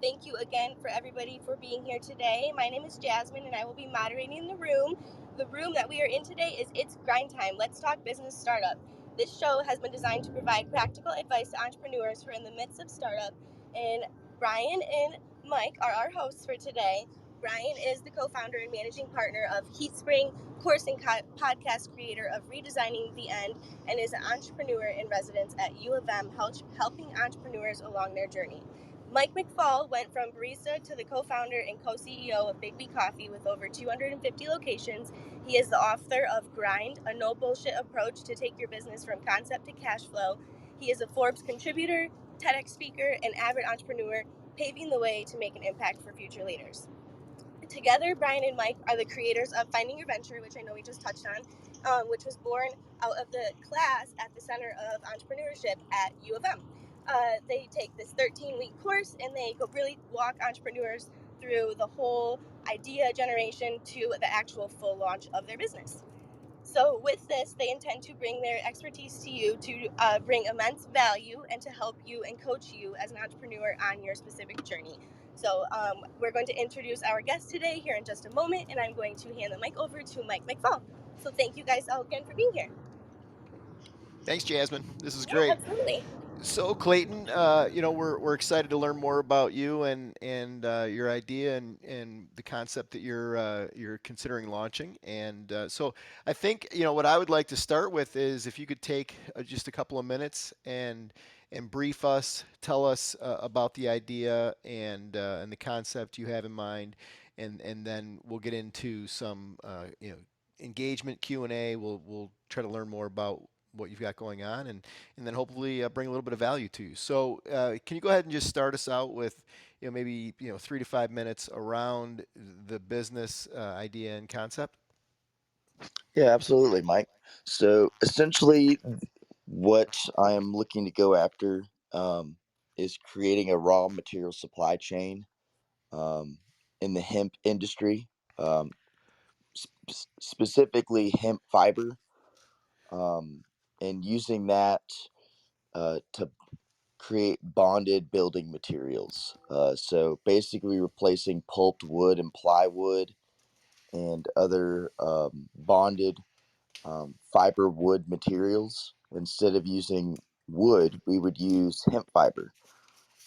thank you again for everybody for being here today. My name is Jasmine, and I will be moderating the room. The room that we are in today is It's Grind Time. Let's talk business startup. This show has been designed to provide practical advice to entrepreneurs who are in the midst of startup. And Brian and Mike are our hosts for today. Brian is the co-founder and managing partner of HeatSpring, course and podcast creator of Redesigning the End, and is an entrepreneur in residence at U of M, helping entrepreneurs along their journey. Mike McFall went from barista to the co-founder and co-CEO of Big B Coffee with over 250 locations. He is the author of Grind, a no bullshit approach to take your business from concept to cash flow. He is a Forbes contributor, TEDx speaker, and avid entrepreneur, paving the way to make an impact for future leaders. Together, Brian and Mike are the creators of Finding Your Venture, which I know we just touched on, which was born out of the class at the Center of Entrepreneurship at U of M. They take this 13-week course and they go really walk entrepreneurs through the whole idea generation to the actual full launch of their business. So with this, they intend to bring their expertise to you to bring immense value and to help you and coach you as an entrepreneur on your specific journey. So we're going to introduce our guest today here in just a moment, and I'm going to hand the mic over to Mike McFall. So thank you guys all again for being here. Thanks, Jasmine. This is Yeah, great. absolutely. So, Clayton, we're excited to learn more about you and your idea and the concept that you're considering launching. And so, I think what I would like to start with is if you could take just a couple of minutes and brief us, tell us about the idea and the concept you have in mind, and then we'll get into some engagement Q&A. We'll try to learn more about what you've got going on and then hopefully bring a little bit of value to you. So can you go ahead and just start us out with maybe 3 to 5 minutes around the business idea and concept? Yeah, absolutely, Mike. So essentially, what I am looking to go after is creating a raw material supply chain um, in the hemp industry, um, specifically hemp fiber, um, and using that to create bonded building materials. So basically, replacing pulped wood and plywood and other bonded fiber wood materials. Instead of using wood, we would use hemp fiber.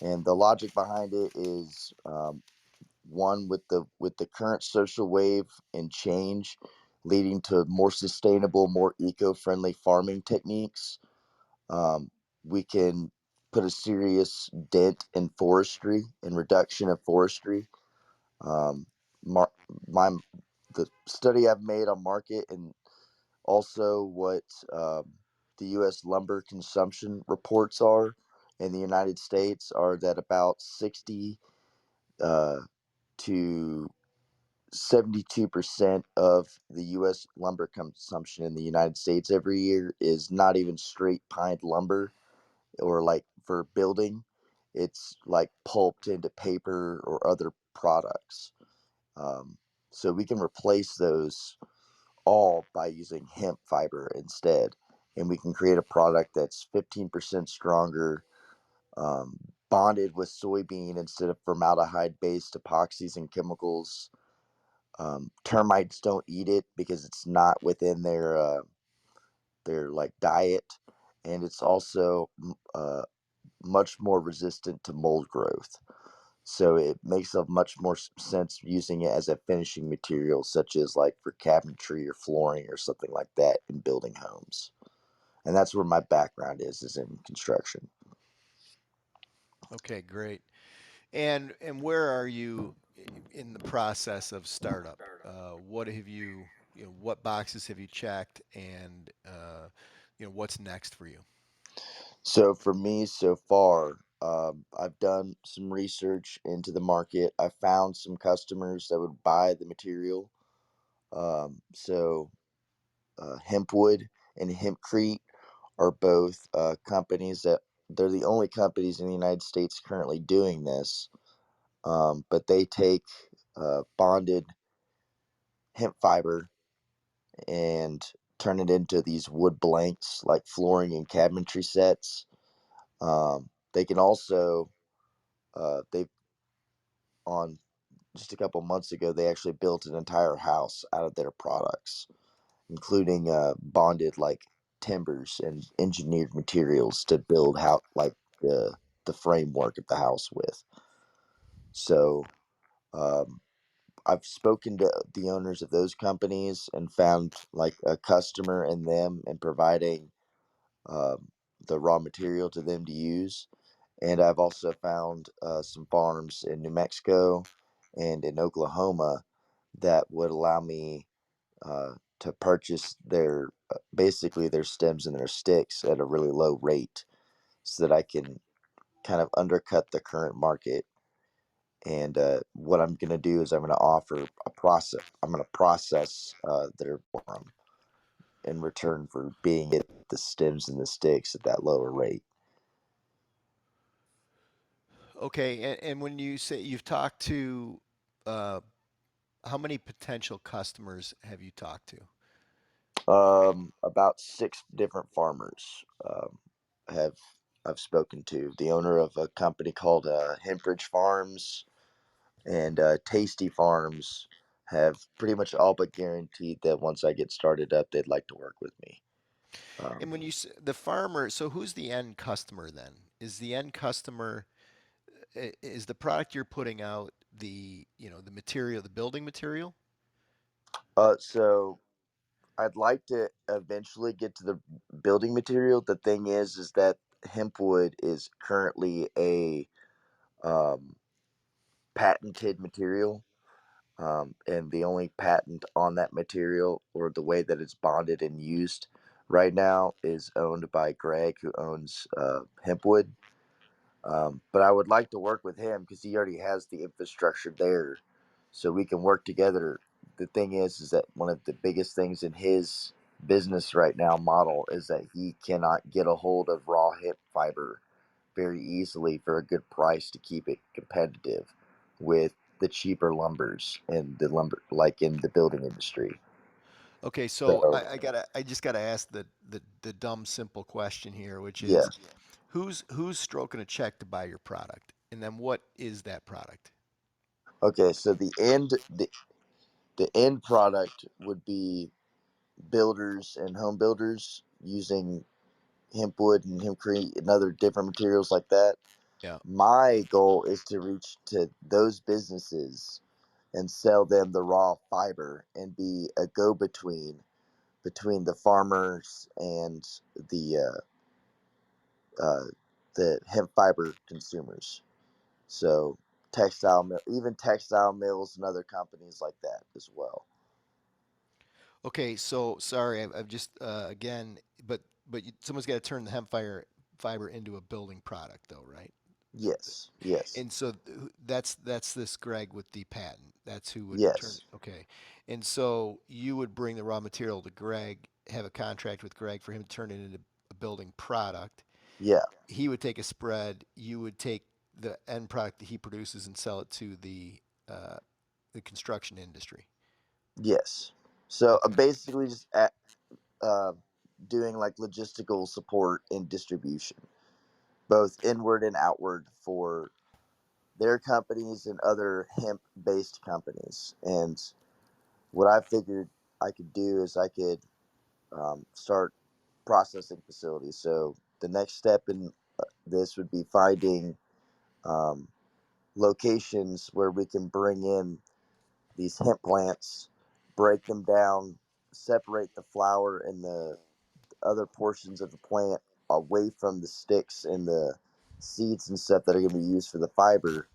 And the logic behind it is one with the current social wave and change, leading to more sustainable, more eco-friendly farming techniques. Um, we can put a serious dent in forestry and reduction of forestry. Um, mar- my the study I've made on market and also what the U.S. lumber consumption reports are in the United States are that about 60 uh, to 72% of the U.S. lumber consumption in the United States every year is not even straight pined lumber or like for building. It's like pulped into paper or other products. Um, so we can replace those all by using hemp fiber instead. And we can create a product that's 15% stronger, um, bonded with soybean instead of formaldehyde based epoxies and chemicals. Termites don't eat it because it's not within their like diet, and it's also much more resistant to mold growth. So it makes a much more sense using it as a finishing material, such as like for cabinetry or flooring or something like that in building homes. And that's where my background is in construction. Okay, great. And where are you in the process of startup? What have what boxes have you checked, and what's next for you? So for me, so far, I've done some research into the market. I found some customers that would buy the material. So Hempwood and Hempcrete are both companies that they're the only companies in the United States currently doing this. But they take bonded hemp fiber and turn it into these wood blanks like flooring and cabinetry sets. They can also they've on just a couple months ago, they actually built an entire house out of their products, including bonded like timbers and engineered materials to build how like the framework of the house with. So um, I've spoken to the owners of those companies and found like a customer in them and providing um, the raw material to them to use. And I've also found some farms in New Mexico and in Oklahoma that would allow me to purchase their basically their stems and their sticks at a really low rate so that I can kind of undercut the current market. And what I'm going to do is I'm going to offer a process. I'm going to process their for them in return for being at the stems and the sticks at that lower rate. Okay, and when you say you've talked to, uh, how many potential customers have you talked to? About six different farmers have I've spoken to. The owner of a company called Hempridge Farms and Tasty Farms have pretty much all but guaranteed that once I get started up, they'd like to work with me. And Um, when you the farmer, so who's the end customer then? Is the end customer, is the product you're putting out the, the material, the building material? so I'd like to eventually get to the building material. The thing is that hempwood is currently a um, patented material. And the only patent on that material or the way that it's bonded and used right now is owned by Greg, who owns Hempwood. But I would like to work with him because he already has the infrastructure there, so we can work together. The thing is that one of the biggest things in his business right now model is that he cannot get a hold of raw hemp fiber very easily for a good price to keep it competitive with the cheaper lumbers and the lumber like in the building industry. Okay, so So I just gotta ask the dumb simple question here, which yeah. is, who's stroking a check to buy your product, and then what is that product? Okay, so the end product would be builders and home builders using hempwood and hempcrete and other different materials like that. Yeah. My goal is to reach to those businesses and sell them the raw fiber and be a between the farmers and the the hemp fiber consumers. So even textile mills and other companies like that as well. Okay, so sorry, I've just again, someone's got to turn the hemp fiber into a building product, though, right? Yes, yes, And so that's this Greg with the patent. That's who would turn. yes, Okay, and so you would bring the raw material to Greg, have a contract with Greg for him to turn it into a building product. yeah, He would take a spread. You would take the end product that he produces and sell it to uh, the construction industry. yes. So Okay. basically, uh, doing like logistical support and distribution, both inward and outward for their companies and other hemp based companies. And what I figured I could do is I could start processing facilities. So the next step in this would be finding um, locations where we can bring in these hemp plants, break them down, separate the flower and the other portions of the plant away from the sticks and the seeds and stuff that are going to be used for the fiber,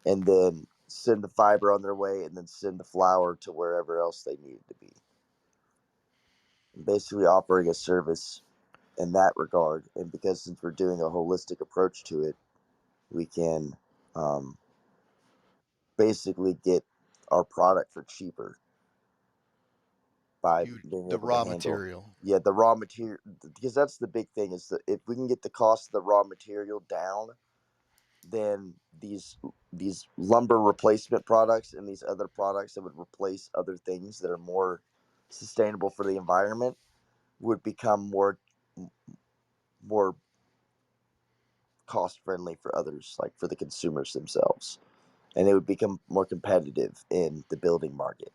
and then send the fiber on their way and then send the flower to wherever else they need it to be. Basically, offering a service in that regard. And because since we're doing a holistic approach to it, we can um, basically get our product for cheaper by You being the able to raw handle, material. yeah, the raw material. Because that's the big thing is that if we can get the cost of the raw material down, then these lumber replacement products and these other products that would replace other things that are more sustainable for the environment would become more cost friendly for others, like for the consumers themselves. and it would become more competitive in the building market.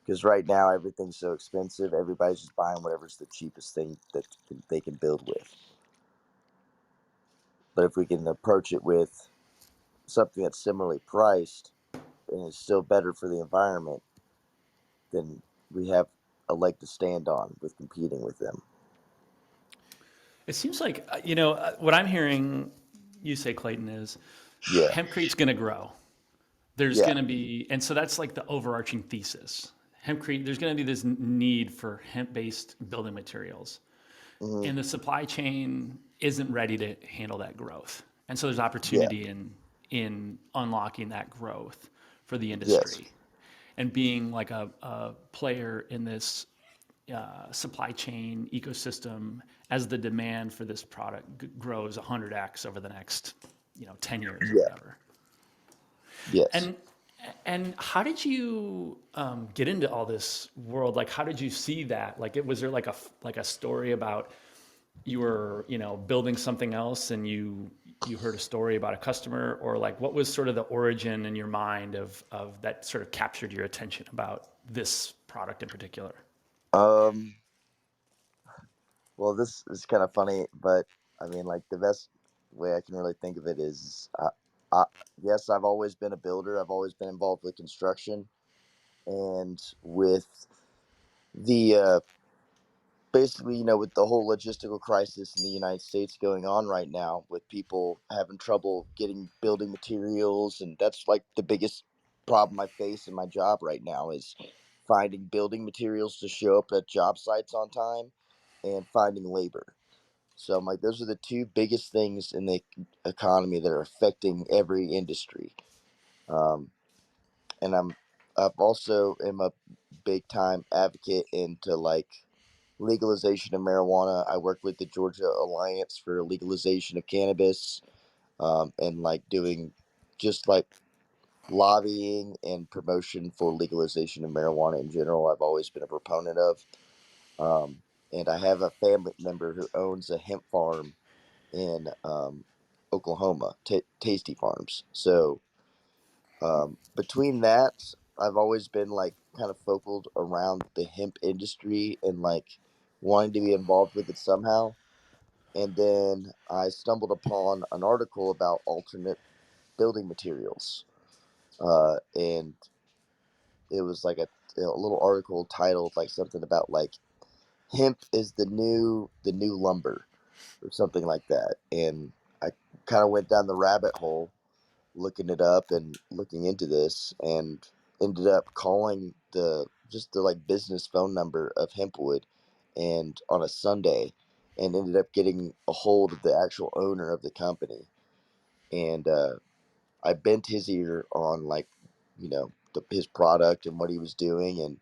Because right now everything's so expensive, everybody's just buying whatever's the cheapest thing that they can build with. But if we can approach it with something that's similarly priced and is still better for the environment, then we have a leg to stand on with competing with them. It seems like, what I'm hearing you say, Clayton, is Yeah, hempcrete's going to grow. There's yeah, going to be, and so that's like the overarching thesis. Hempcrete, there's going to be this need for hemp-based building materials, hmm, and the supply chain isn't ready to handle that growth. And so there's yeah, opportunity in unlocking that growth for the yes, industry and being like a player in this supply chain ecosystem as the demand for this product grows 100x over the next 10 years or yeah, whatever. yes. And how did you get into all this world? Like, how did you see that? Like, was there like a story about you were building something else and you heard a story about a customer, or like what was sort of the origin in your mind of that sort of captured your attention about this product in particular? Um, well, this is kind of funny, but I mean, like the best way I can really think of it is, I, yes, I've always been a builder. I've always been involved with construction, and with the basically, with the whole logistical crisis in the United States going on right now, with people having trouble getting building materials, and that's like the biggest problem I face in my job right now is finding building materials to show up at job sites on time and finding labor. So I'm like, those are the two biggest things in the economy that are affecting every industry. Um, and I've also am a big time advocate into like legalization of marijuana. I work with the Georgia Alliance for legalization of cannabis, and like doing just like lobbying and promotion for legalization of marijuana in general. I've always been a proponent of. Um, and I have a family member who owns a hemp farm in Oklahoma, Tasty Farms. So between that, I've always been like kind of focal around the hemp industry and like wanting to be involved with it somehow. And then I stumbled upon an article about alternate building materials, and it was like a little article titled like something about like hemp is the new lumber or something like that. And I kind of went down the rabbit hole looking it up and looking into this, and ended up calling the like business phone number of Hempwood and on a Sunday, and ended up getting a hold of the actual owner of the company. And I bent his ear on like his product and what he was doing. And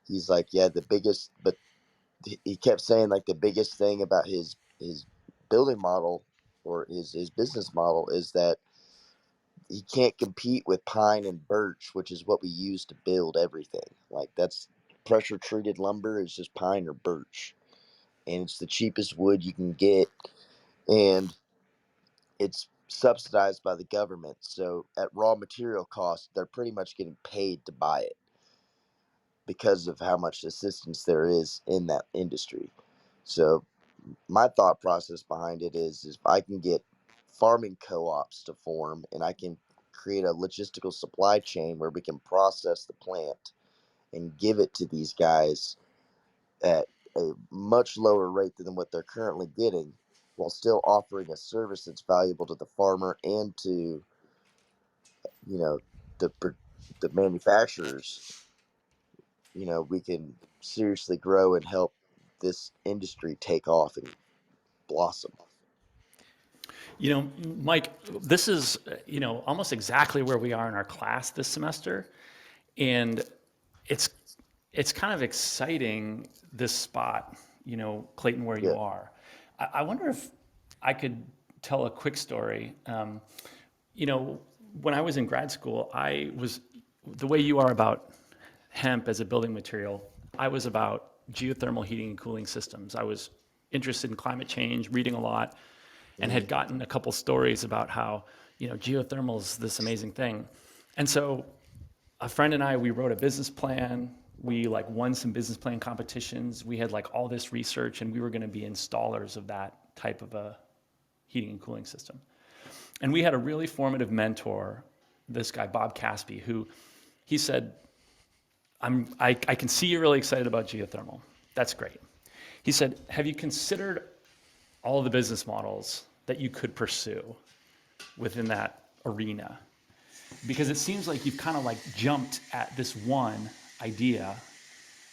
he's like, yeah, the biggest, but he kept saying like the biggest thing about his building model or his business model is that he can't compete with pine and birch, which is what we use to build everything. Like that's pressure treated lumber is just pine or birch, and it's the cheapest wood you can get, and it's subsidized by the government. So at raw material cost, they're pretty much getting paid to buy it because of how much assistance there is in that industry. So my thought process behind it is if I can get farming co-ops to form and I can create a logistical supply chain where we can process the plant and give it to these guys at a much lower rate than what they're currently getting, while still offering a service that's valuable to the farmer and to you know the the manufacturers, we can seriously grow and help this industry take off and blossom. Mike, this is, almost exactly where we are in our class this semester. And it's it's kind of exciting, this spot, Clayton, where Yeah. you are. I wonder if I could tell a quick story. You know, when I was in grad school, I was the way you are about hemp as a building material. I was about geothermal heating and cooling systems. I was interested in climate change, reading a lot, and Hmm. had gotten a couple stories about how geothermal is this amazing thing. And so a friend and I, we wrote a business plan. We like won some business plan competitions. We had like all this research, and we were going to be installers of that type of a heating and cooling system. And we had a really formative mentor, this guy, Bob Caspi, who he said, I can see you're really excited about geothermal. That's great. He said, have you considered all of the business models that you could pursue within that arena? Because it seems like you've kind of like jumped at this one idea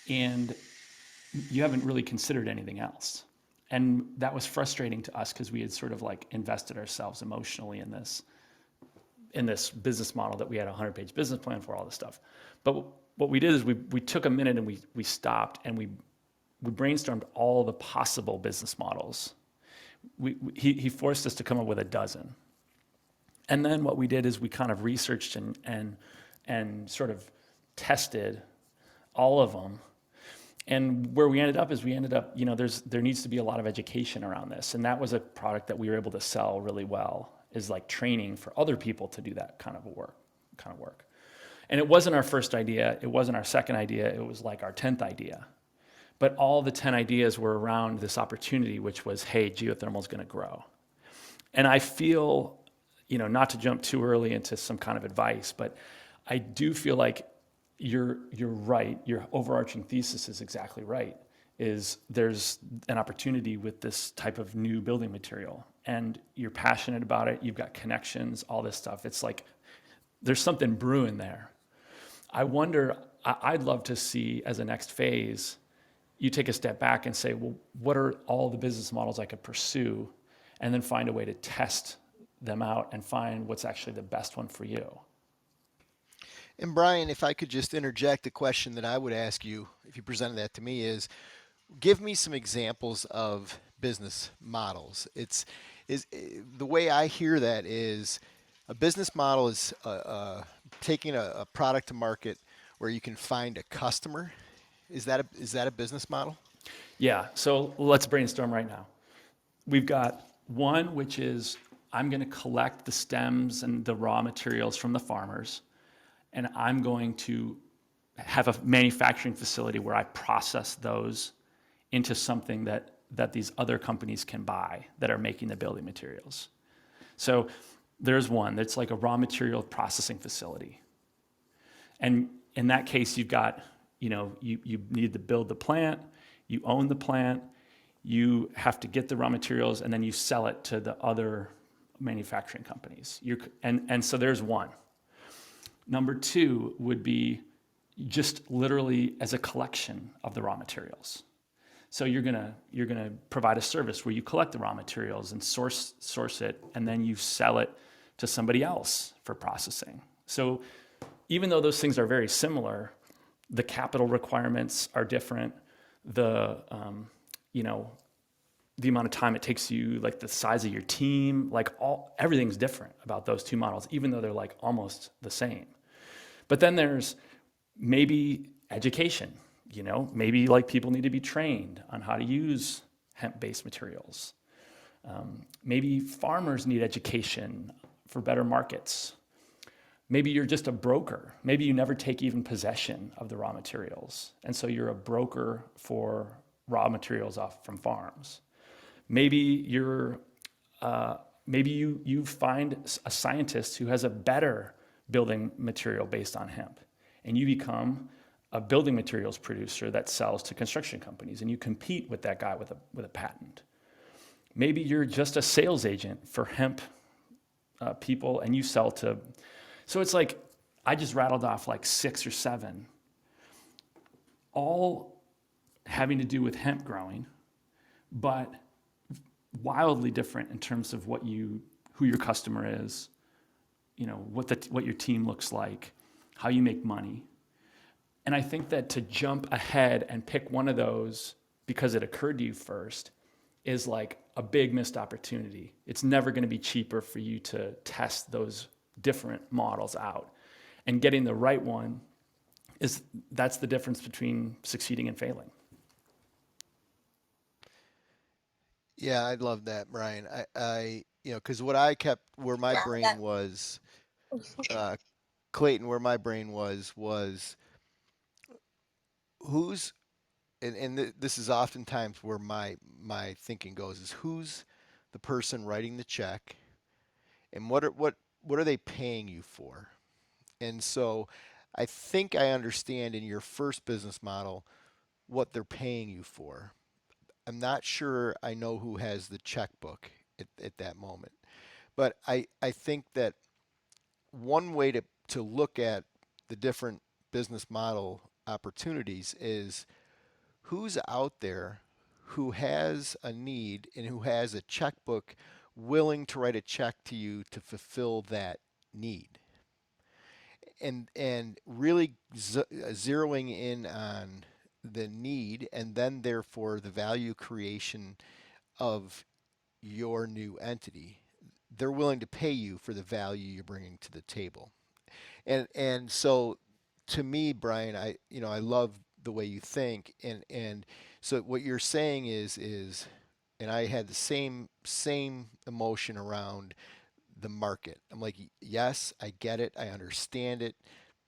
and you haven't really considered anything else. And that was frustrating to us because we had sort of like invested ourselves emotionally in this business model that we had a 100-page business plan for, all this stuff. But what we did is we took a minute and we stopped and we brainstormed all the possible business models. He forced us to come up with a dozen. And then what we did is we kind of researched and sort of tested all of them. And where we ended up is there needs to be a lot of education around this. And that was a product that we were able to sell really well, is like training for other people to do that kind of work. And it wasn't our first idea. It wasn't our second idea. It was like our 10th idea. But all the 10 ideas were around this opportunity, which was, hey, geothermal is going to grow. And I feel, not to jump too early into some kind of advice, but I do feel like you're right. Your overarching thesis is exactly right. Is there's an opportunity with this type of new building material, and you're passionate about it. You've got connections, all this stuff. It's like there's something brewing there. I wonder. I'd love to see as a next phase, you take a step back and say, well, what are all the business models I could pursue, and then find a way to test them out and find what's actually the best one for you. And Brian, if I could just interject, a question that I would ask you if you presented that to me is, give me some examples of business models. Is the way I hear that is a business model is taking a product to market where you can find a customer. Is that a business model? Yeah. So let's brainstorm right now. We've got one, which is I'm going to collect the stems and the raw materials from the farmers, and I'm going to have a manufacturing facility where I process those into something that these other companies can buy that are making the building materials. So there's one that's like a raw material processing facility. And in that case, you've got, you need to build the plant, you own the plant, you have to get the raw materials, and then you sell it to the other manufacturing companies. And so there's one. Number two would be just literally as a collection of the raw materials. So you're gonna provide a service where you collect the raw materials and source it, and then you sell it to somebody else for processing. So even though those things are very similar, the capital requirements are different. The amount of time it takes you, like the size of your team, everything's different about those two models, even though they're like almost the same. But then there's maybe education, maybe like people need to be trained on how to use hemp-based materials. Maybe farmers need education for better markets. Maybe you're just a broker. Maybe you never take even possession of the raw materials. And so you're a broker for raw materials off from farms. Maybe you find a scientist who has a better building material based on hemp, and you become a building materials producer that sells to construction companies, and you compete with that guy with a patent. Maybe you're just a sales agent for hemp people, and you sell to. So it's like I just rattled off like 6 or 7, all having to do with hemp growing, but wildly different in terms of who your customer is, what your team looks like, how you make money. And I think that to jump ahead and pick one of those because it occurred to you first is like a big missed opportunity. It's never going to be cheaper for you to test those different models out. And getting the right one that's the difference between succeeding and failing. Yeah, I love that, Brian. because what I kept where my brain was, uh, Clayton, where my brain was who's this is oftentimes where my thinking goes is who's the person writing the check and what are they paying you for? And so I think I understand in your first business model what they're paying you for. I'm not sure I know who has the checkbook at that moment. But I think that one way to look at the different business model opportunities is who's out there who has a need and who has a checkbook willing to write a check to you to fulfill that need, and really zeroing in on the need and then therefore the value creation of your new entity. They're willing to pay you for the value you're bringing to the table. And so to me, Brian, I love the way you think, and so what you're saying is and I had the same emotion around the market. I'm like, yes, I get it, I understand it.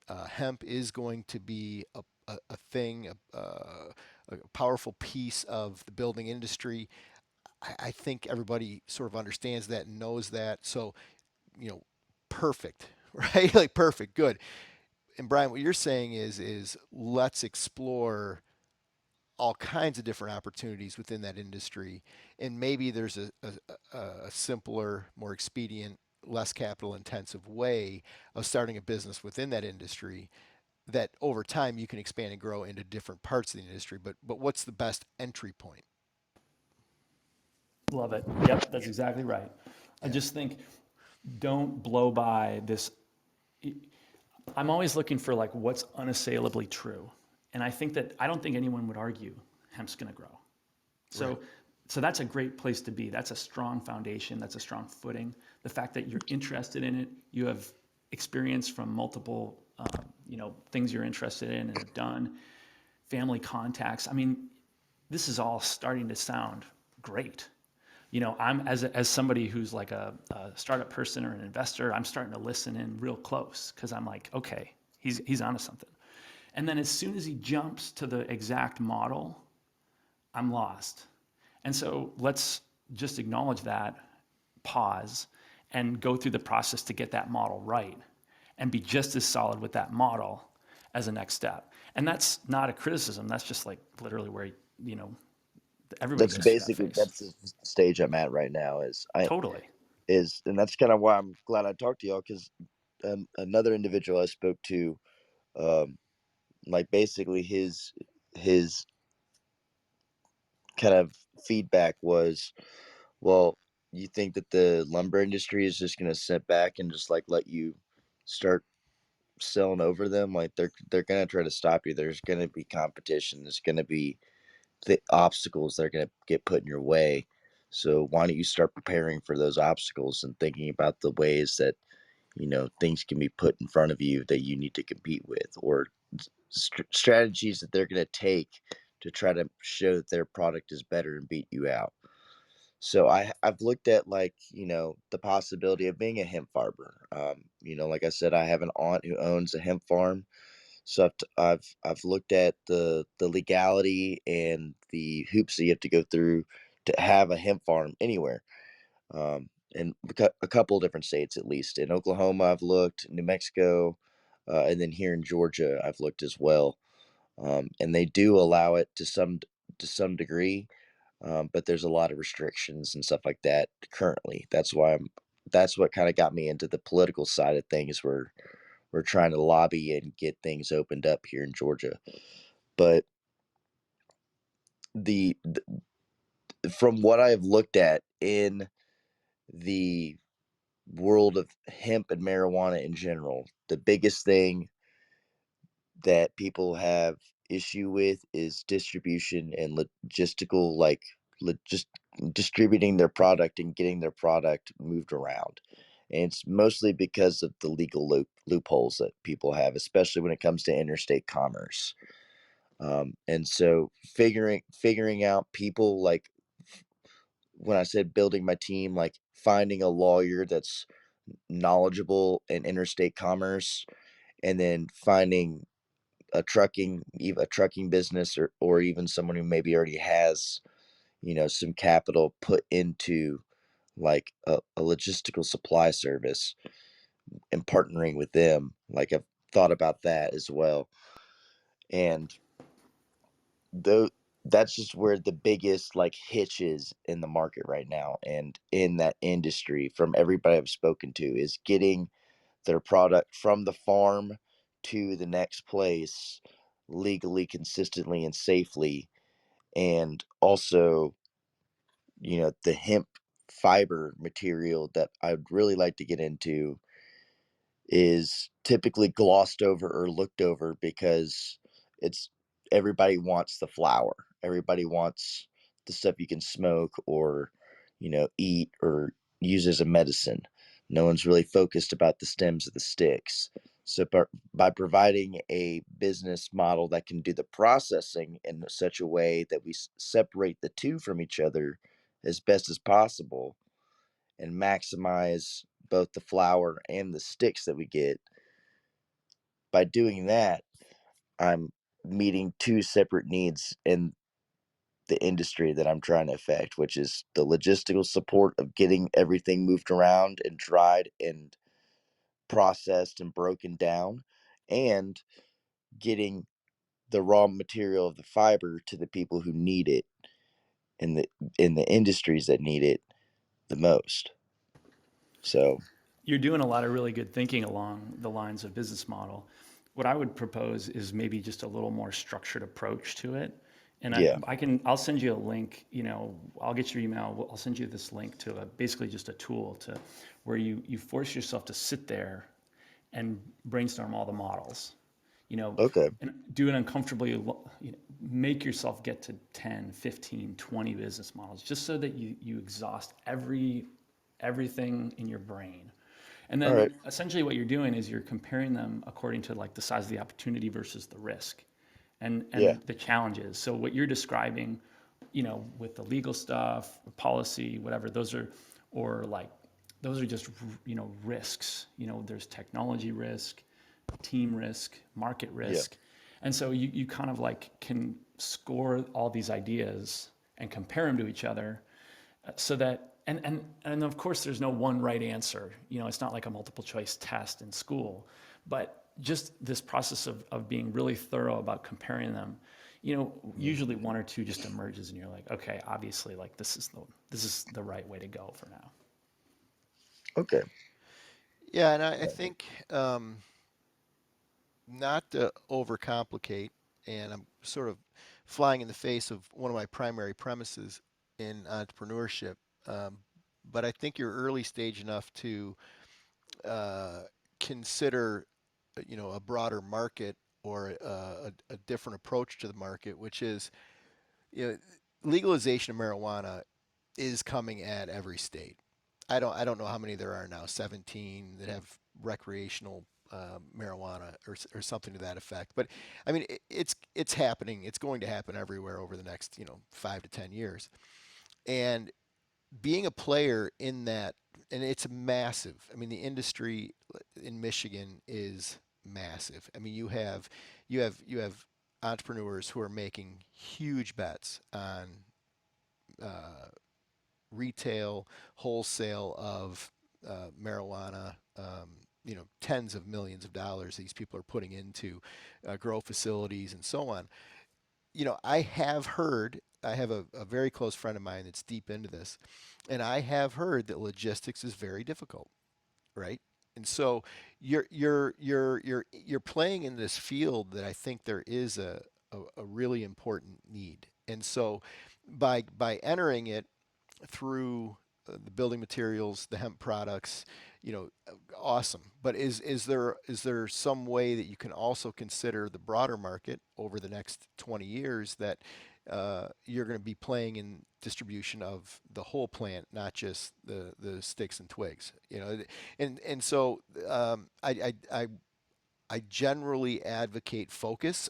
Hemp is going to be a thing, a powerful piece of the building industry. I think everybody sort of understands that and knows that. So, you know, perfect, right? Like perfect, good. And Brian, what you're saying is let's explore all kinds of different opportunities within that industry, and maybe there's a simpler, more expedient, less capital intensive way of starting a business within that industry that over time you can expand and grow into different parts of the industry. But what's the best entry point? Love it. Yep, that's exactly right. I Yeah. just think don't blow by this. I'm always looking for like what's unassailably true. And I think that I don't think anyone would argue hemp's going to grow. Right. So so that's a great place to be. That's a strong foundation, that's a strong footing. The fact that you're interested in it, you have experience from multiple things you're interested in and have done, family contacts. I mean, this is all starting to sound great. I'm as somebody who's like a startup person or an investor, I'm starting to listen in real close because I'm like, okay, he's onto something. And then as soon as he jumps to the exact model, I'm lost. And so let's just acknowledge that, pause, and go through the process to get that model right and be just as solid with that model as a next step. And that's not a criticism. That's just like literally where, you know, everybody That's goes through that basically phase. that's the stage I'm at right now. Totally. And that's kind of why I'm glad I talked to y'all, because another individual I spoke to, um, like basically his kind of feedback was, well, you think that the lumber industry is just going to sit back and just like let you start selling over them? Like they're going to try to stop you. There's going to be competition. There's going to be the obstacles that are going to get put in your way. So why don't you start preparing for those obstacles and thinking about the ways that things can be put in front of you that you need to compete with, or strategies that they're going to take to try to show that their product is better and beat you out. So I've looked at, like, the possibility of being a hemp farmer. Like I said, I have an aunt who owns a hemp farm. So I've looked at the legality and the hoops that you have to go through to have a hemp farm anywhere. In a couple of different states, at least. In Oklahoma, I've looked, New Mexico, and then here in Georgia, I've looked as well. And they do allow it to some degree, but there's a lot of restrictions and stuff like that currently. That's what kind of got me into the political side of things. We're trying to lobby and get things opened up here in Georgia. But the from what I've looked at in the world of hemp and marijuana in general, the biggest thing that people have issue with is distribution and logistical, like just distributing their product and getting their product moved around. And it's mostly because of the legal loopholes that people have, especially when it comes to interstate commerce. And so figuring out people like when I said building my team, like finding a lawyer that's knowledgeable in interstate commerce, and then finding a trucking business, or even someone who maybe already has, some capital put into like a logistical supply service, and partnering with them. Like I've thought about that as well. And though that's just where the biggest like hitch is in the market right now and in that industry, from everybody I've spoken to, is getting their product from the farm to the next place legally, consistently, and safely. And also, the hemp fiber material that I'd really like to get into is typically glossed over or looked over, because it's everybody wants the flower. Everybody wants the stuff you can smoke, or, eat or use as a medicine. No one's really focused about the stems of the sticks. So by providing a business model that can do the processing in such a way that we separate the two from each other as best as possible, and maximize both the flower and the sticks that we get, by doing that, I'm meeting two separate needs in the industry that I'm trying to affect, which is the logistical support of getting everything moved around and dried and processed and broken down, and getting the raw material of the fiber to the people who need it, in the industries that need it the most. So, You're doing a lot of really good thinking along the lines of business model. What I would propose is maybe just a little more structured approach to it. And yeah. I'll send you a link, I'll get your email. I'll send you this link to basically just a tool to where you force yourself to sit there and brainstorm all the models, you know, Okay. and do it uncomfortably, make yourself get to 10, 15, 20 business models, just so that you exhaust everything in your brain. And All right. then essentially what you're doing is you're comparing them according to like the size of the opportunity versus the risk Yeah. and the challenges. So what you're describing, with the legal stuff, policy, whatever, or like, those are just, risks. There's technology risk, team risk, market Yeah. risk. And so you kind of like can score all these ideas and compare them to each other, so that and of course there's no one right answer. It's not like a multiple choice test in school, but just this process of being really thorough about comparing them, usually one or two just emerges and you're like, okay, obviously, like this is the right way to go for now. Okay. Yeah, and I think not to overcomplicate, and I'm sort of flying in the face of one of my primary premises in entrepreneurship. Um, but I think you're early stage enough to uh, consider, a broader market, or a different approach to the market, which is, you know, legalization of marijuana is coming at every state. I don't know how many there are now, 17 that have recreational marijuana, or something to that effect. But I mean, it's happening. It's going to happen everywhere over the next 5 to 10 years. And being a player in that, and it's massive. I mean, the industry in Michigan is massive. I mean, you have entrepreneurs who are making huge bets on uh, retail, wholesale of marijuana. Tens of millions of dollars these people are putting into grow facilities and so on. I have heard. I have a very close friend of mine that's deep into this, and I have heard that logistics is very difficult, right? And so you're playing in this field that I think there is a really important need. And so by entering it through the building materials, the hemp products, awesome. But is there some way that you can also consider the broader market over the next 20 years, that you're going to be playing in distribution of the whole plant, not just the sticks and twigs, and so I generally advocate focus,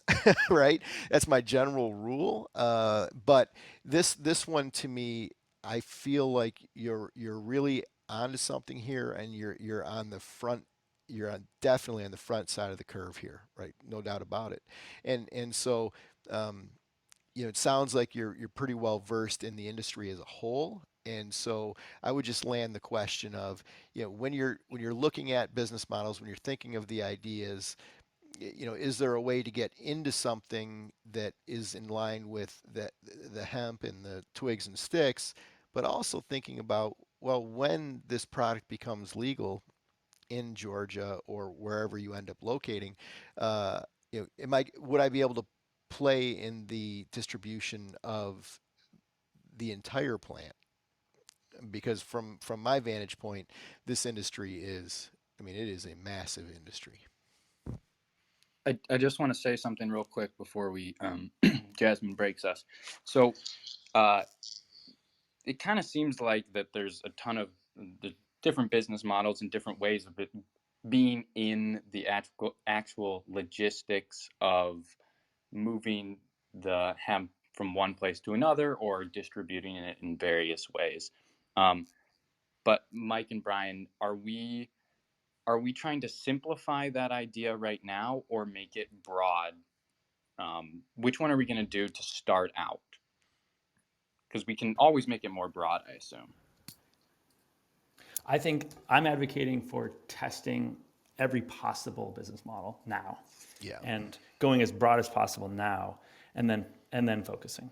right? That's my general rule. But this one to me, I feel like you're really onto something here, and you're on the front. You're definitely on the front side of the curve here, right? No doubt about it. And so, um, it sounds like you're pretty well versed in the industry as a whole. And so I would just land the question of, when you're looking at business models, when you're thinking of the ideas, is there a way to get into something that is in line with the hemp and the twigs and sticks, but also thinking about, well, when this product becomes legal in Georgia or wherever you end up locating, would I be able to play in the distribution of the entire plant? Because from my vantage point, this industry is, I mean, it is a massive industry. I just want to say something real quick before we Jasmine breaks us. So uh, it kind of seems like that there's a ton of the different business models and different ways of it being in the actual logistics of moving the hemp from one place to another or distributing it in various ways. Um, but Mike and Brian, are we trying to simplify that idea right now or make it broad? Which one are we going to do to start out? Because we can always make it more broad, I assume. I think I'm advocating for testing every possible business model now Yeah. and going as broad as possible now and then focusing.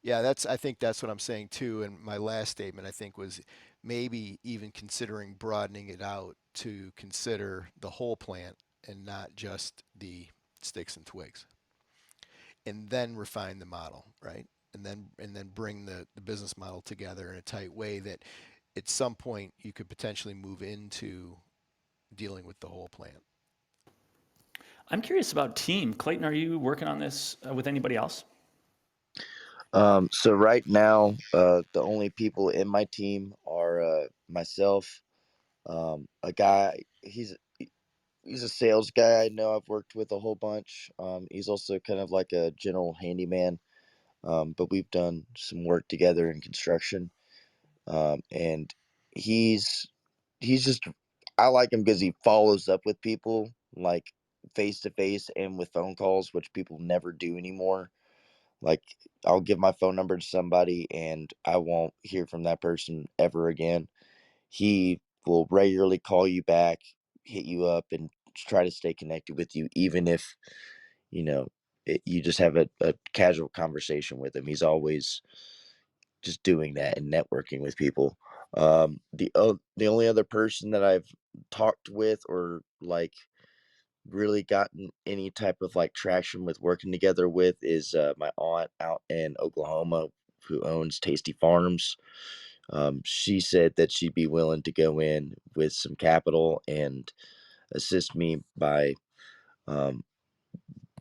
Yeah, I think that's what I'm saying too. And my last statement, I think, was maybe even considering broadening it out to consider the whole plant and not just the sticks and twigs, and then refine the model, right? And then bring the business model together in a tight way that at some point you could potentially move into dealing with the whole plant. I'm curious about team. Clayton, are you working on this with anybody else? So right now, the only people in my team are myself, a guy. He's a sales guy I know I've worked with a whole bunch. He's also kind of like a general handyman. But we've done some work together in construction. And he's he's just I like him because he follows up with people like face to face and with phone calls, which people never do anymore. Like I'll give my phone number to somebody and I won't hear from that person ever again. He will regularly call you back, hit you up, and try to stay connected with you, even if you know you just have a casual conversation with him. He's always just doing that and networking with people. The only other person that I've talked with or like really gotten any type of like traction with working together with is my aunt out in Oklahoma who owns Tasty Farms. She said that she'd be willing to go in with some capital and assist me by um,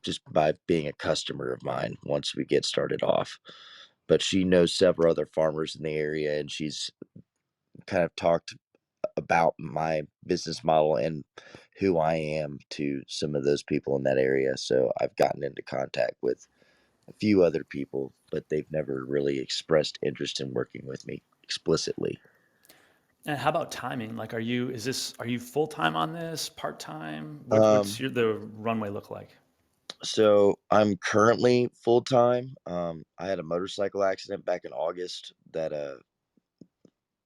just by being a customer of mine once we get started off. But she knows several other farmers in the area, and she's kind of talked about my business model and who I am to some of those people in that area. So I've gotten into contact with a few other people, but they've never really expressed interest in working with me explicitly. And how about timing? Like, are you full time on this, part time? What's Um, the runway look like? so I'm currently full time. I had a motorcycle accident back in August that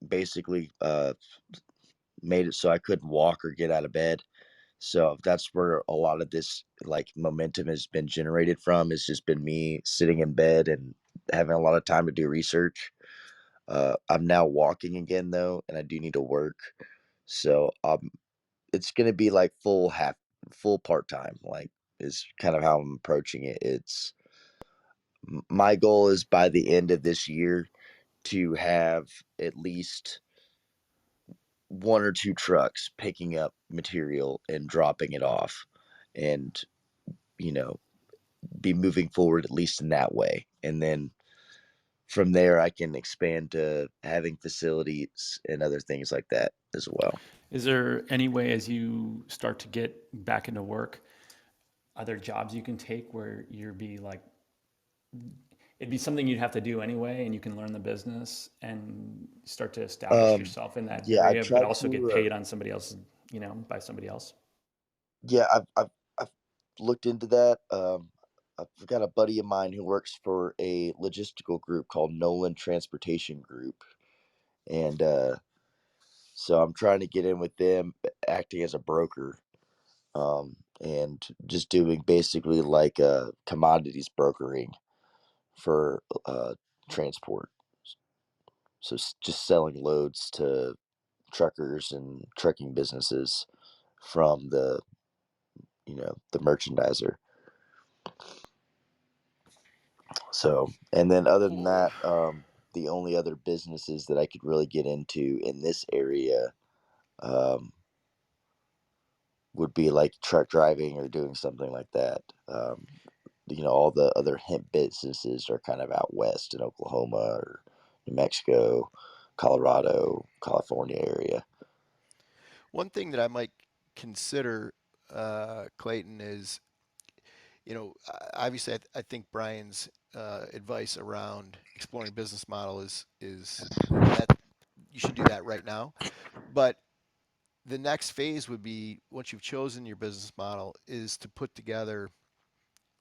basically made it so I couldn't walk or get out of bed. So that's where a lot of this like momentum has been generated from. It's just been me sitting in bed and having a lot of time to do research. I'm now walking again though, and I do need to work. So it's gonna be like full part time. Like is kind of how I'm approaching it. My goal is by the end of this year to have at least one or two trucks picking up material and dropping it off, and you know be moving forward at least in that way. And then from there, I can expand to having facilities and other things like that as well. Is there any way as you start to get back into work, are there jobs you can take where you're be like it'd be something you'd have to do anyway, and you can learn the business and start to establish Um, yourself in that yeah, I area, but tried also get to. paid on somebody else's, by somebody else. Yeah, I've looked into that. I've got a buddy of mine who works for a logistical group called Nolan Transportation Group, and so I'm trying to get in with them, acting as a broker, and just doing basically like commodities brokering for transport. So just selling loads to truckers and trucking businesses from the merchandiser. So, and then other than Cool. that, the only other businesses that I could really get into in this area um, would be like truck driving or doing something like that. All the other hemp businesses are kind of out west in Oklahoma or New Mexico, Colorado, California area. One thing that I might consider, Clayton, is obviously I think Brian's advice around exploring business model is that you should do that right now. But the next phase would be once you've chosen your business model is to put together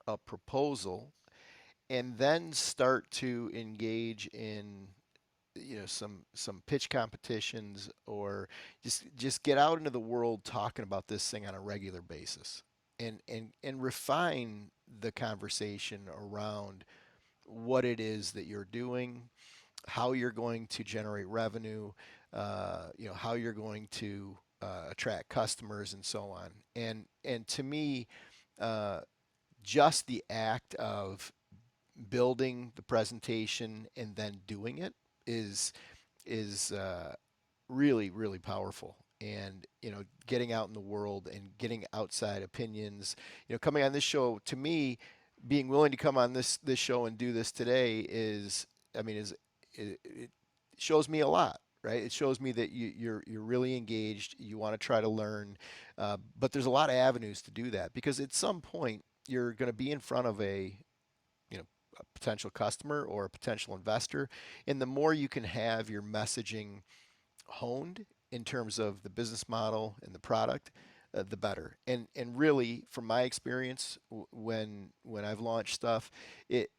a proposal and then start to engage in some pitch competitions or just get out into the world talking about this thing on a regular basis and refine the conversation around what it is that you're doing, how you're going to generate revenue, how you're going to attract customers and so on. And to me, uh, just the act of building the presentation and then doing it is really really powerful. And getting out in the world and getting outside opinions, coming on this show, to me, being willing to come on this show and do this today is, I mean, it shows me a lot, right? It shows me that you're really engaged, you want to try to learn, but there's a lot of avenues to do that because at some point you're going to be in front of you know a potential customer or a potential investor, and the more you can have your messaging honed in terms of the business model and the product, the better. And really, from my experience, when I've launched stuff, it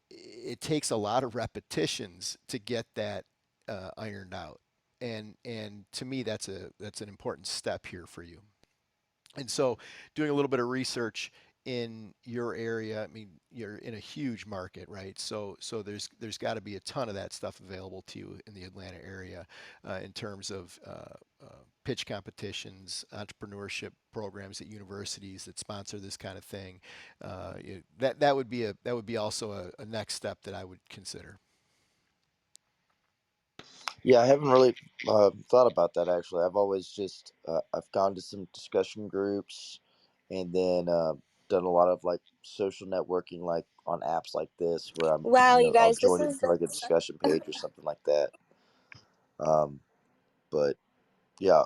takes a lot of repetitions to get that ironed out. And to me, that's an important step here for you. And so, doing a little bit of research in your area, I mean, you're in a huge market, right? So there's got to be a ton of that stuff available to you in the Atlanta area, in terms of pitch competitions, entrepreneurship programs at universities that sponsor this kind of thing. That would be also a next step that I would consider. Yeah, I haven't really thought about that actually. I've always just I've gone to some discussion groups, and then done a lot of like social networking, like on apps like this, where Wow, you I'll guys, this join is into like a discussion page or something like that. Um, but yeah,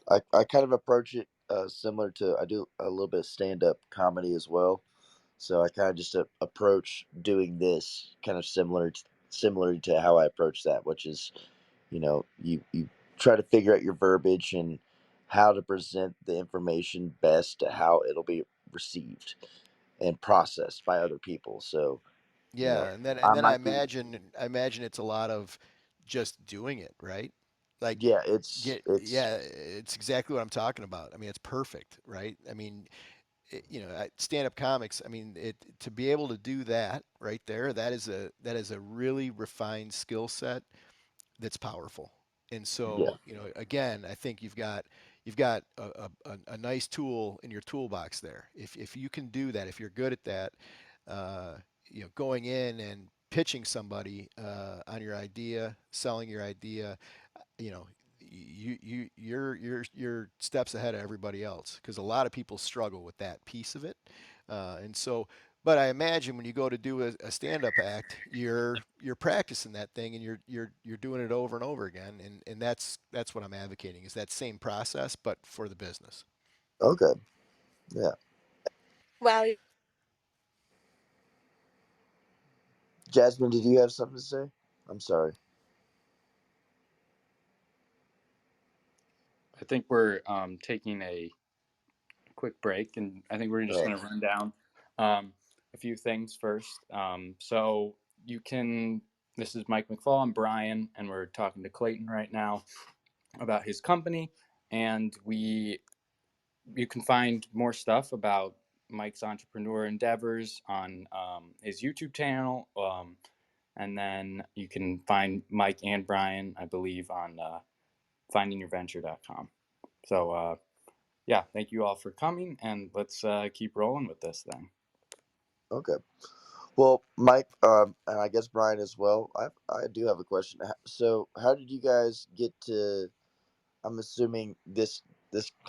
I kind of approach it similar to I do a little bit of stand up comedy as well. So I kind of just approach doing this kind of similar to how I approach that, which is you try to figure out your verbiage and how to present the information best to how it'll be received and processed by other people. So you know Yeah, and I then I might be imagine I imagine it's a lot of just doing it, right? Like yeah it's yeah, it's exactly what I'm talking about. I mean, it's perfect, right? I mean, stand-up comics, I mean, to be able to do that right there, that is a really refined skill set that's powerful. And yeah so, again, I think you've got a nice tool in your toolbox there. If you can do that, if you're good at that, uh, going in and pitching somebody on your idea, selling your idea, you know, you're steps ahead of everybody else because a lot of people struggle with that piece of it, and so. But I imagine when you go to do a stand-up act, you're practicing that thing and you're doing it over and over again, and that's what I'm advocating is that same process, but for the business. okay yeah wow. Jasmine, did you have something to say? I'm sorry. I think we're taking a quick break, and I think we're just Right. going to run down a few things first. So you can. This is Mike McFall. I'm Brian, and we're talking to Clayton right now about his company, and you can find more stuff about Mike's entrepreneur endeavors on his YouTube channel, and then you can find Mike and Brian, I believe, on findingyourventure.com. So yeah, thank you all for coming, and let's keep rolling with this thing. Okay. Well, Mike, and I guess Brian as well. I do have a question. So, how did you guys get to? I'm assuming this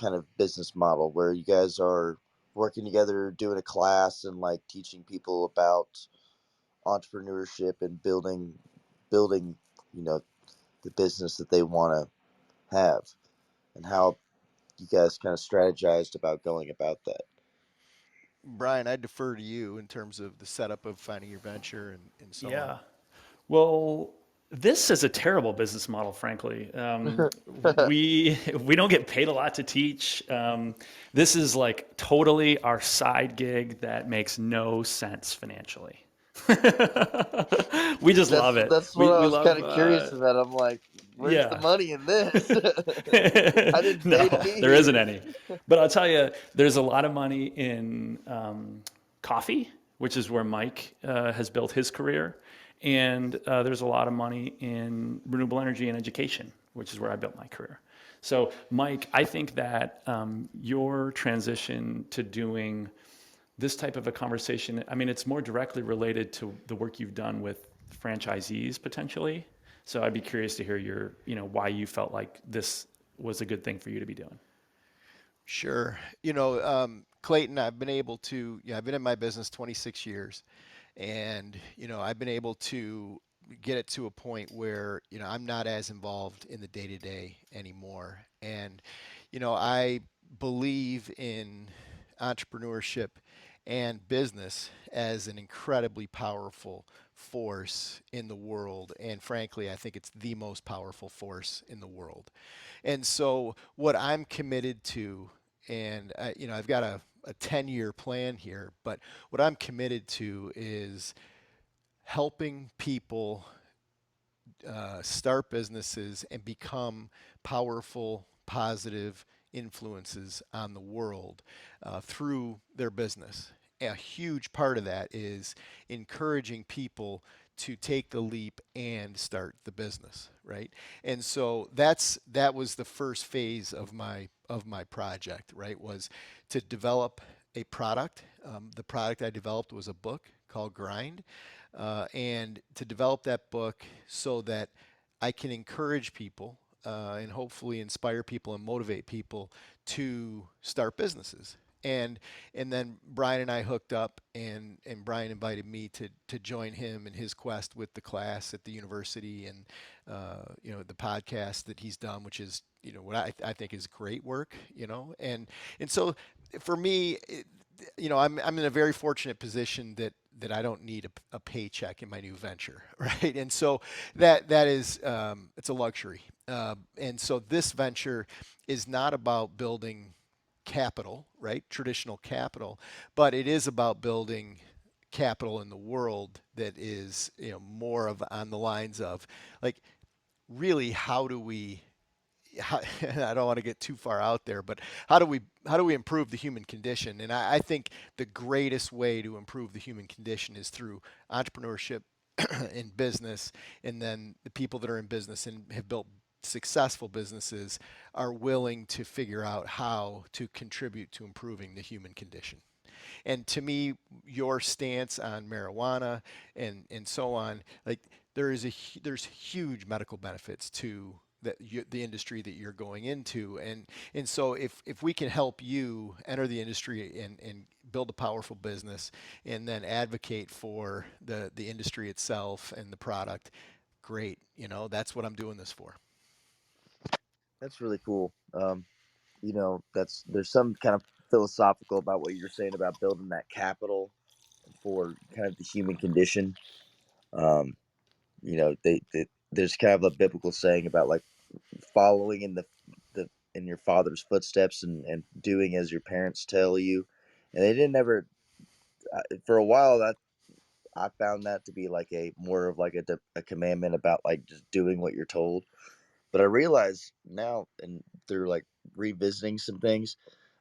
kind of business model where you guys are working together, doing a class, and like teaching people about entrepreneurship and building, you know, the business that they want to have, and how you guys kind of strategized about going about that. Brian, I defer to you in terms of the setup of finding your venture and so on. Yeah. Well, this is a terrible business model, frankly. We don't get paid a lot to teach. This is like totally our side gig that makes no sense financially. We just love it. That's what We I we was kind love of curious about. I'm like, where's the yeah. money in this? I didn't pay to No, be there isn't here. any. But I'll tell you, there's a lot of money in coffee, which is where Mike has built his career. And there's a lot of money in renewable energy and education, which is where I built my career. So, Mike, I think that your transition to doing this type of a conversation, I mean, it's more directly related to the work you've done with franchisees potentially. So I'd be curious to hear your, why you felt like this was a good thing for you to be doing. Sure. Clayton, I've been in my business 26 years, and, I've been able to get it to a point where, I'm not as involved in the day to day anymore. And, I believe in entrepreneurship and business as an incredibly powerful force in the world. And frankly, I think it's the most powerful force in the world. And so, what I'm committed to, and I've got a 10-year plan here, but what I'm committed to is helping people start businesses and become powerful, positive influences on the world through their business. A huge part of that is encouraging people to take the leap and start the business, right? And so that was the first phase of my project, right? Was to develop a product. The product I developed was a book called Grind, and to develop that book so that I can encourage people and hopefully inspire people and motivate people to start businesses. And then Brian and I hooked up, and Brian invited me to join him in his quest with the class at the university, and the podcast that he's done, which is what I think is great work. And so for me, I'm in a very fortunate position that I don't need a paycheck in my new venture, right? And so that is it's a luxury. And so this venture is not about building capital, right? Traditional capital, but it is about building capital in the world that is more of on the lines of like really I don't want to get too far out there, but how do we improve the human condition? And I think the greatest way to improve the human condition is through entrepreneurship in business, and then the people that are in business and have built successful businesses are willing to figure out how to contribute to improving the human condition. And to me, your stance on marijuana and so on, like there's huge medical benefits to the industry that you're going into, and so if we can help you enter the industry and build a powerful business and then advocate for the industry itself and the product, great. That's what I'm doing this for. That's really cool. There's some kind of philosophical about what you're saying about building that capital for kind of the human condition. Um, there's kind of a biblical saying about like following in the in your father's footsteps and doing as your parents tell you, and they didn't ever for a while that I found that to be like a more of like a commandment about like just doing what you're told. But I realize now, and through like revisiting some things,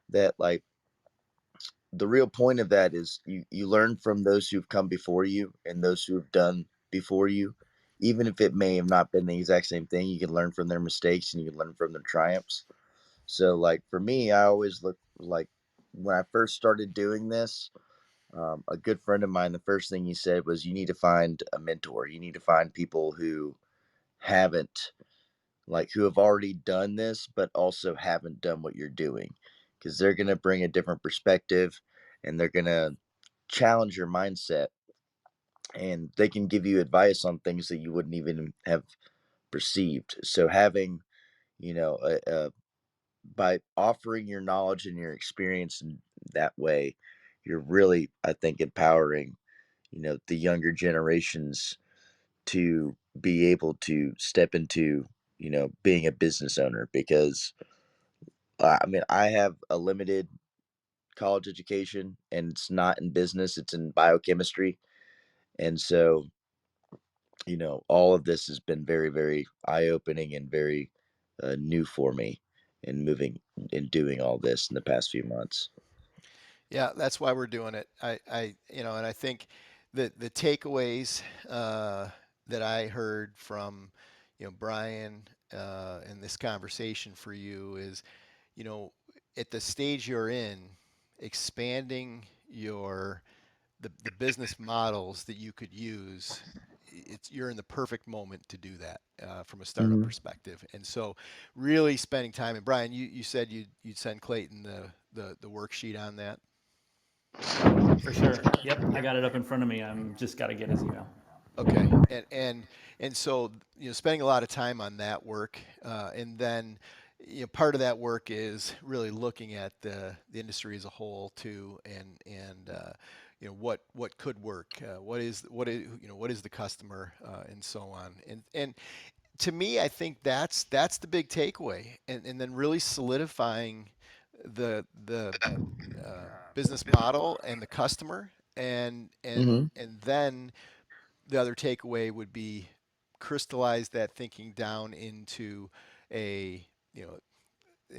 that like the real point of that is you learn from those who've come before you and those who have done before you. Even if it may have not been the exact same thing, you can learn from their mistakes and you can learn from their triumphs. So like for me, I always look like when I first started doing this, a good friend of mine, the first thing he said was, "You need to find a mentor. You need to find people who haven't, like, who have already done this, but also haven't done what you're doing, because they're going to bring a different perspective and they're going to challenge your mindset and they can give you advice on things that you wouldn't even have perceived." So having, you know, by offering your knowledge and your experience in that way, you're really, I think, empowering, the younger generations to be able to step into, being a business owner. Because I mean, I have a limited college education and it's not in business, it's in biochemistry. And so, all of this has been very, very eye opening and very new for me in moving and doing all this in the past few months. Yeah, that's why we're doing it. And I think the takeaways that I heard from, Brian in this conversation for you is, you know, at the stage you're in, expanding the business models that you could use. You're in the perfect moment to do that from a startup Hmm. perspective. And so really spending time. And Brian, you said you'd send Clayton the worksheet on that. For sure. Yep, I got it up in front of me. I'm just got to get his email. Okay, and so spending a lot of time on that work, and then part of that work is really looking at the industry as a whole too, and what could work, what is the customer, and so on, and to me, I think that's the big takeaway, and then really solidifying the business model and the customer, and and Hmm. and then the other takeaway would be crystallize that thinking down into a, you know,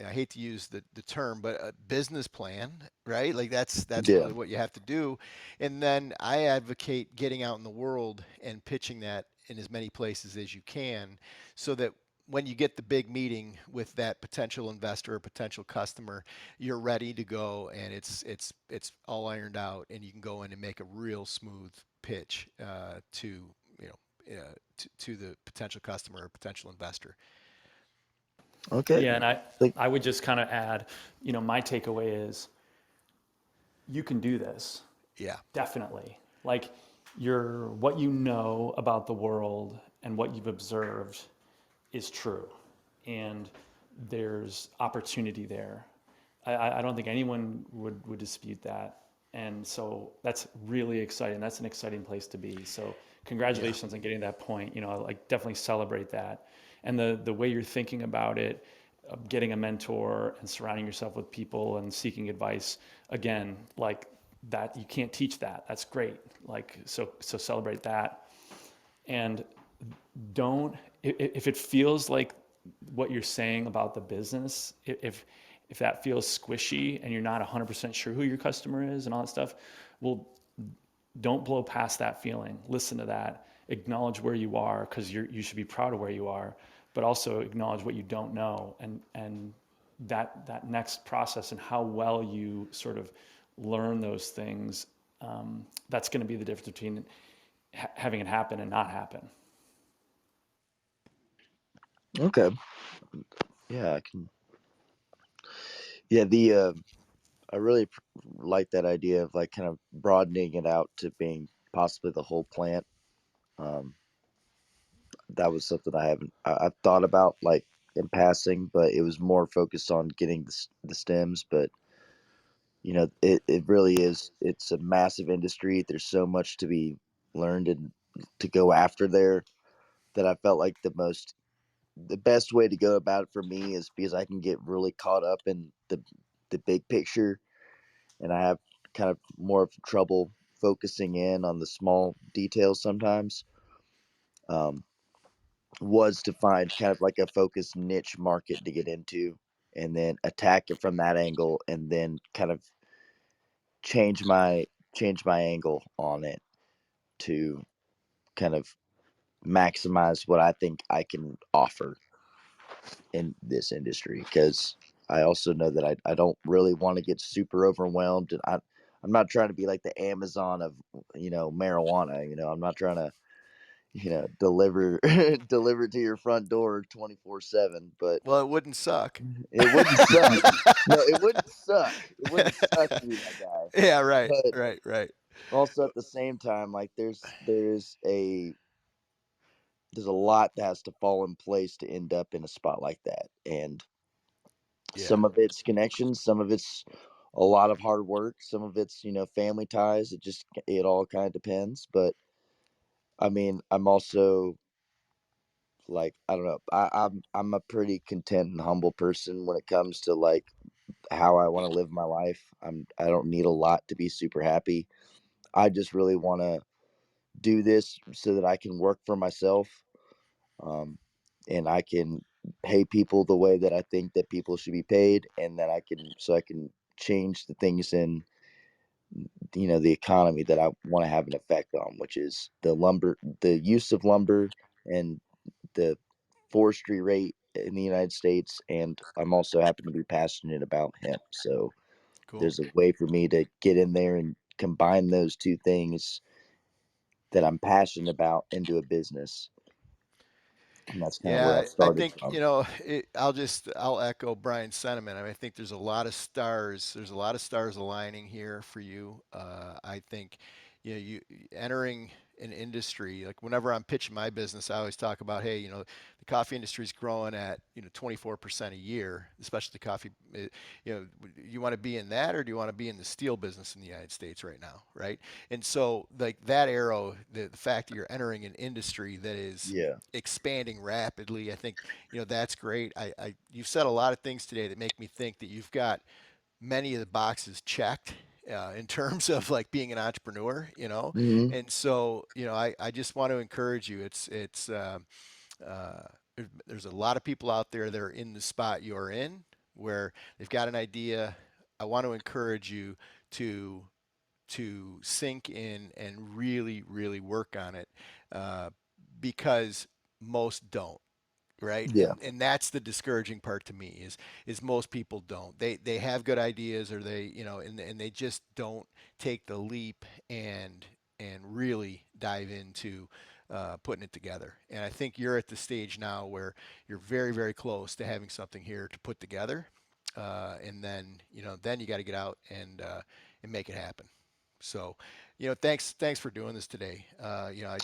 I hate to use the term, but a business plan, right? Like that's Yeah. really what you have to do. And then I advocate getting out in the world and pitching that in as many places as you can, so that when you get the big meeting with that potential investor or potential customer, you're ready to go and it's all ironed out and you can go in and make a real smooth pitch to to the potential customer or potential investor. Okay. Yeah, and Think. I would just kind of add, my takeaway is you can do this. Yeah. Definitely. Like what you know about the world and what you've observed is true. And there's opportunity there. I don't think anyone would dispute that. And so that's really exciting. That's an exciting place to be. So Yeah. congratulations on getting to that point. Like definitely celebrate that. And the way you're thinking about it, getting a mentor and surrounding yourself with people and seeking advice, again, like that, you can't teach that. That's great. Like, so celebrate that. And don't, if it feels like what you're saying about the business, if that feels squishy and you're not 100% sure who your customer is and all that stuff, well, don't blow past that feeling. Listen to that. Acknowledge where you are, because you should be proud of where you are, but also acknowledge what you don't know, and that next process and how well you sort of learn those things. That's going to be the difference between having it happen and not happen. Okay. Yeah, I can. Yeah, the I really like that idea of like kind of broadening it out to being possibly the whole plant. Um, that was something I've thought about like in passing, but it was more focused on getting the stems. But it really is. It's a massive industry. There's so much to be learned and to go after there, that I felt like the best way to go about it for me is because I can get really caught up in the big picture, and I have kind of more of trouble focusing in on the small details sometimes. Um, was to find kind of like a focused niche market to get into, and then attack it from that angle, and then kind of change my change my angle on it to kind of maximize what I think I can offer in this industry, because I also know that I don't really want to get super overwhelmed, and I'm not trying to be like the Amazon of marijuana. I'm not trying to deliver deliver to your front door 24/7, but Well, it wouldn't suck. it wouldn't suck. No, it wouldn't suck. It wouldn't suck to be that guy. Yeah, right, But right, right. also at the same time, like there's a lot that has to fall in place to end up in a spot like that, and Yeah, some of it's connections, some of it's a lot of hard work, some of it's family ties. It all kind of depends. But I mean, I'm also like, I don't know, I'm a pretty content and humble person when it comes to like how I want to live my life. I don't need a lot to be super happy. I just really want to do this so that I can work for myself, um, and I can pay people the way that I think that people should be paid, and that I can change the things in the economy that I want to have an effect on, which is the use of lumber, and the forestry rate in the United States. And I'm also happen to be passionate about hemp, so cool. there's a way for me to get in there and combine those two things that I'm passionate about into a business. And that's kind of where I Yeah, I started think, from. I'll echo Brian's sentiment. I mean, I think there's a lot of stars. There's a lot of stars aligning here for you. I think, you entering an industry, like whenever I'm pitching my business, I always talk about, hey, the coffee industry is growing at 24% a year, especially the coffee. You want to be in that, or do you want to be in the steel business in the United States right now, right? And so, like that arrow, the fact that you're entering an industry that is Yeah. expanding rapidly. I think, that's great. You've said a lot of things today that make me think that you've got many of the boxes checked in terms of like being an entrepreneur. Hmm. And so, I just want to encourage you. Uh, there's a lot of people out there that are in the spot you're in, where they've got an idea. I want to encourage you to sink in and really, really work on it, uh, because most don't, right? Yeah. And that's the discouraging part to me is most people don't. They have good ideas, or they and they just don't take the leap and really dive into putting it together. And I think you're at the stage now where you're very, very close to having something here to put together, and then you got to get out and make it happen. So, thanks for doing this today.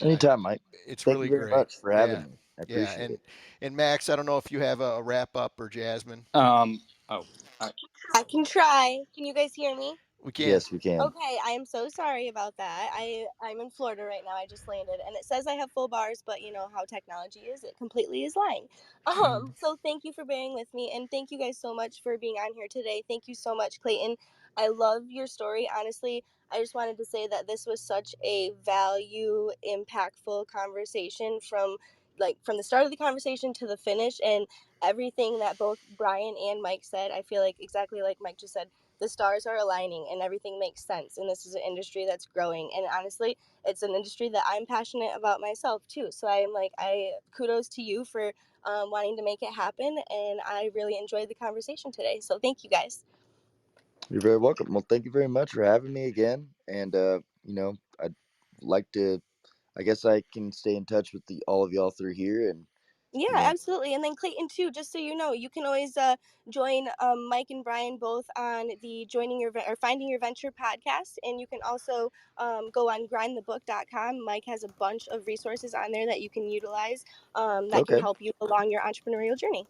Anytime, Mike. It's Thank you really very great. much for Yeah, having me. I yeah. appreciate And it. and Max, I don't know if you have a wrap up, or Jasmine. Oh, I, I can try. Can you guys hear me? We can. Yes, we can. Okay, I am so sorry about that. I'm in Florida right now. I just landed, and it says I have full bars, but you know how technology is. It completely is lying. So thank you for bearing with me, and thank you guys so much for being on here today. Thank you so much, Clayton. I love your story. Honestly, I just wanted to say that this was such a value impactful conversation from the start of the conversation to the finish, and everything that both Brian and Mike said. I feel like exactly like Mike just said, the stars are aligning and everything makes sense, and this is an industry that's growing, and honestly it's an industry that I'm passionate about myself too. So I kudos to you for wanting to make it happen, and I really enjoyed the conversation today, so thank you guys. You're very welcome. Well, thank you very much for having me again. And I'd like to. I guess I can stay in touch with all of y'all through here, and Yeah, you know, absolutely. And then Clayton too, just so you know, you can always join Mike and Brian both on the Joining Your or Finding Your Venture podcast, and you can also go on grindthebook.com. Mike has a bunch of resources on there that you can utilize, that can okay, help you along your entrepreneurial journey.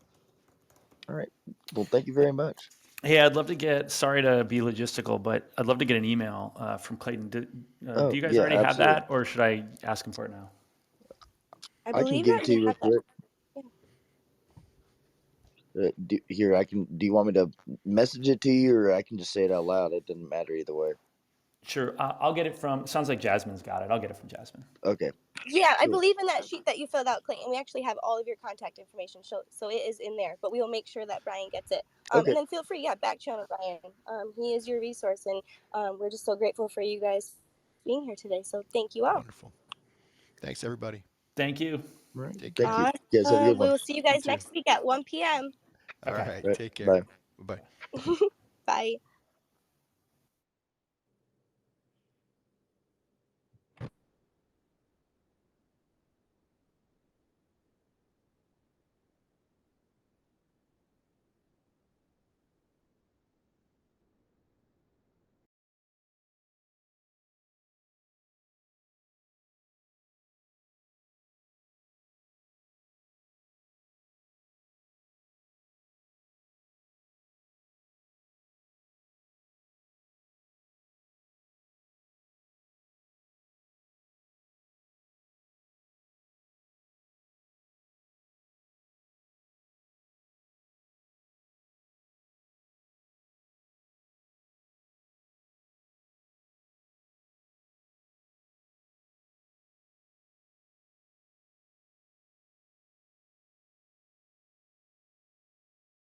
all right. Well, thank you very much. Hey, I'd love to get, sorry to be logistical, but I'd love to get an email from Clayton. Do Oh you guys yeah, already have absolutely. that, or should I ask him for it now? I I can believe give it that to we you real have that. quick. Yeah. Here, I can. Do you want me to message it to you, or I can just say it out loud? It doesn't matter either way. Sure, I'll get it from, sounds like Jasmine's got it. I'll get it from Jasmine. Okay. Yeah, I Cool. believe in that sheet that you filled out, Clayton. We actually have all of your contact information, so it is in there. But we will make sure that Brian gets it. Okay. And then feel free, yeah, back channel Brian. He is your resource, and we're just so grateful for you guys being here today. So thank you all. Wonderful. Thanks, everybody. Thank you. All right. Take Thank care. you. You guys have a good We one. will see you You guys too. next week at 1 p.m. All Okay. right. All right. Take care. Bye. Bye. Bye.